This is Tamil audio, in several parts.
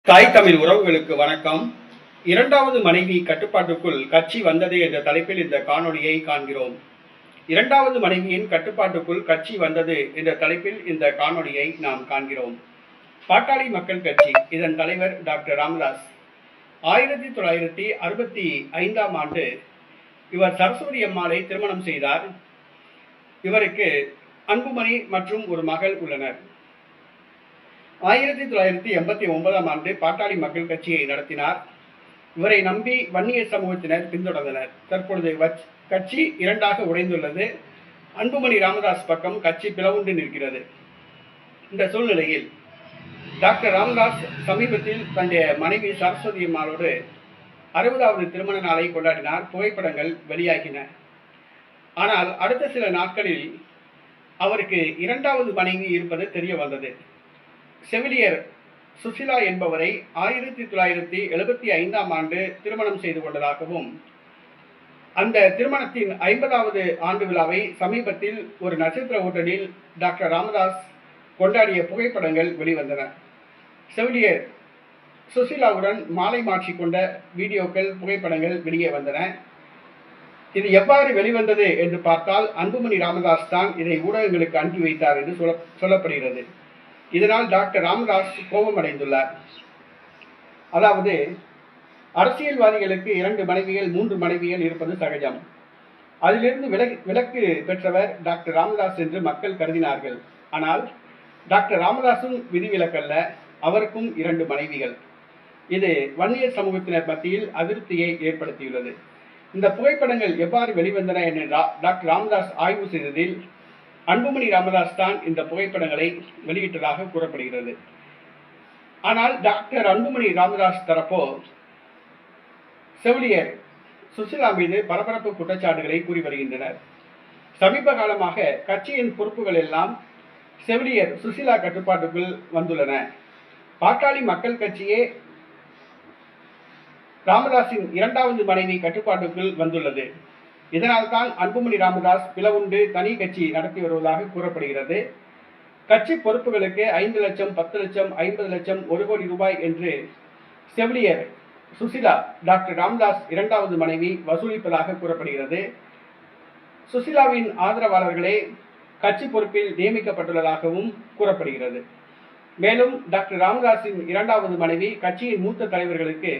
தாய் தமிழ் உறவுகளுக்கு வணக்கம். இரண்டாவது மனைவி கட்டுப்பாட்டுக்குள் கட்சி வந்தது என்ற தலைப்பில் இந்த காணொளியை காண்கிறோம். இரண்டாவது மனைவியின் கட்டுப்பாட்டுக்குள் கட்சி வந்தது என்ற தலைப்பில் இந்த காணொளியை நாம் காண்கிறோம். பாட்டாளி மக்கள் கட்சி, இதன் தலைவர் டாக்டர் ராமதாஸ் 1965ஆம் ஆண்டு இவர் சரஸ்வதி அம்மாளை திருமணம் செய்தார். இவருக்கு அன்புமணி மற்றும் ஒரு மகள் உள்ளனர். 1989ஆம் ஆண்டு பாட்டாளி மக்கள் கட்சியை நடத்தினார். இவரை நம்பி வன்னியர் சமூகத்தினர் பின்தொடர்ந்தனர். தற்பொழுது கட்சி இரண்டாக உடைந்துள்ளது. அன்புமணி ராமதாஸ் பக்கம் கட்சி பிளவுண்டு நிற்கிறது. இந்த சூழ்நிலையில் டாக்டர் ராமதாஸ் சமீபத்தில் தன்னுடைய மனைவி சரஸ்வதி அம்மாளோடு 60வது திருமண நாளை கொண்டாடினார். புகைப்படங்கள் வெளியாகின. ஆனால் அடுத்த சில நாட்களில் அவருக்கு இரண்டாவது மனைவி இருப்பது தெரிய வந்தது. செவிலியர் சுசிலா என்பவரை 1975ஆம் ஆண்டு திருமணம் செய்து கொண்டதாகவும், அந்த திருமணத்தின் 50வது ஆண்டு விழாவை சமீபத்தில் ஒரு நட்சத்திர ஹோட்டலில் டாக்டர் ராமதாஸ் கொண்டாடிய புகைப்படங்கள் வெளிவந்தன. செவிலியர் சுசிலாவுடன் மாலை மாற்றிக்கொண்ட வீடியோக்கள், புகைப்படங்கள் வெளியே வந்தன. இது எவ்வாறு வெளிவந்தது என்று பார்த்தால், அன்புமணி ராமதாஸ் தான் இதை ஊடகங்களுக்கு அனுப்பி வைத்தார் என்று சொல்லப்படுகிறது. இதனால் டாக்டர் ராமதாஸ் கோபம் அடைந்துள்ளார். அதாவது, அரசியல்வாதிகளுக்கு 2 மனைவிகள் 3 மனைவிகள் இருப்பது சகஜம். அதிலிருந்து விலக்கு பெற்றவர் டாக்டர் ராமதாஸ் என்று மக்கள் கருதினார்கள். ஆனால் டாக்டர் ராமதாஸும் விதிவிலக்கல்ல. அவருக்கும் 2 மனைவிகள். இது வன்னியர் சமூகத்தினர் மத்தியில் அதிருப்தியை ஏற்படுத்தியுள்ளது. இந்த புகைப்படங்கள் எவ்வாறு வெளிவந்தன என டாக்டர் ராமதாஸ் ஆய்வு செய்ததில் அன்புமணி ராமதாஸ் தான் இந்த புகைப்படங்களை வெளியிட்டதாக கூறப்படுகிறது. ஆனால் டாக்டர் அன்புமணி ராமதாஸ் தரப்போ செவிலியர் சுசிலா மீது பரபரப்பு குற்றச்சாட்டுகளை கூறி வருகின்றனர். சமீப காலமாக கட்சியின் பொறுப்புகள் எல்லாம் செவிலியர் சுசிலா கட்டுப்பாட்டுக்குள் வந்துள்ளன. பாட்டாளி மக்கள் கட்சியே ராமதாஸின் 2வது மனைவி கட்டுப்பாட்டுக்குள் வந்துள்ளது. இதனால் தான் அன்புமணி ராமதாஸ் பிளவுண்டு தனி கட்சி நடத்தி வருவதாக கூறப்படுகிறது. கட்சி பொறுப்புகளுக்கு 5 லட்சம், 10 லட்சம், 50 லட்சம், 1 கோடி ரூபாய் என்று செவிலியர் சுசிலா டாக்டர் ராமதாஸ் 2வது மனைவி வசூலிப்பதாக கூறப்படுகிறது. சுசிலாவின் ஆதரவாளர்களே கட்சி பொறுப்பில் நியமிக்கப்பட்டுள்ளதாகவும் கூறப்படுகிறது. மேலும் டாக்டர் ராமதாஸின் 2வது மனைவி கட்சியின் மூத்த தலைவர்களுக்கு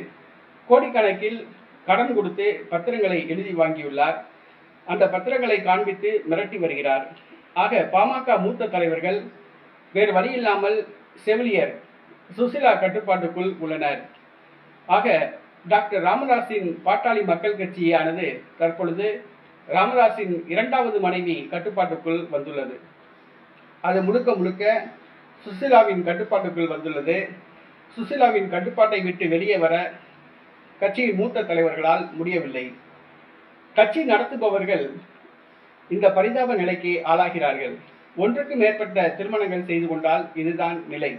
கோடிக்கணக்கில் கடன் கொடுத்து பத்திரங்களை எழுதி வாங்கியுள்ளார். அந்த பத்திரங்களை காண்பித்து மிரட்டி வருகிறார். ஆக பாமக மூத்த தலைவர்கள் வேறு வழியில்லாமல் செவிலியர் சுசிலா கட்டுப்பாட்டுக்குள் உள்ளனர். ஆக டாக்டர் ராமதாஸின் பாட்டாளி மக்கள் கட்சியானது தற்பொழுது ராமதாஸின் 2வது மனைவி கட்டுப்பாட்டுக்குள் வந்துள்ளது. அது முழுக்க முழுக்க சுசிலாவின் கட்டுப்பாட்டுக்குள் வந்துள்ளது. சுசிலாவின் கட்டுப்பாட்டை விட்டு வெளியே வர கட்சியின் மூத்த தலைவர்களால் முடியவில்லை. கட்சி நடத்துபவர்கள் இந்த பரிதாப நிலைக்கு ஆளாகிறார்கள். ஒன்றுக்கு மேற்பட்ட திருமணங்கள் செய்து கொண்டால் இதுதான் நிலை.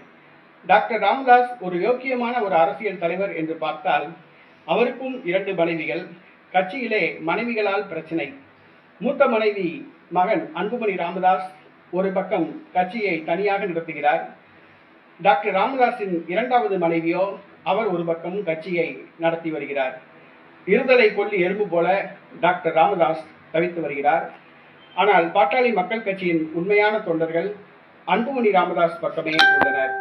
டாக்டர் ராமதாஸ் ஒரு யோக்கியமான ஒரு அரசியல் தலைவர் என்று பார்த்தால் அவருக்கும் 2 மனைவிகள். கட்சியிலே மனைவிகளால் பிரச்சனை. மூத்த மனைவி மகன் அன்புமணி ராமதாஸ் ஒரு பக்கம் கட்சியை தனியாக நடத்துகிறார். டாக்டர் ராமதாஸின் 2வது மனைவியோ அவர் ஒரு பக்கம் கட்சியை நடத்தி வருகிறார். இருதலை கொல்லி எறும்பு போல டாக்டர் ராமதாஸ் தவித்து வருகிறார். ஆனால் பாட்டாளி மக்கள் கட்சியின் உண்மையான தொண்டர்கள் அன்புமணி ராமதாஸ் பக்கமே உள்ளனர்.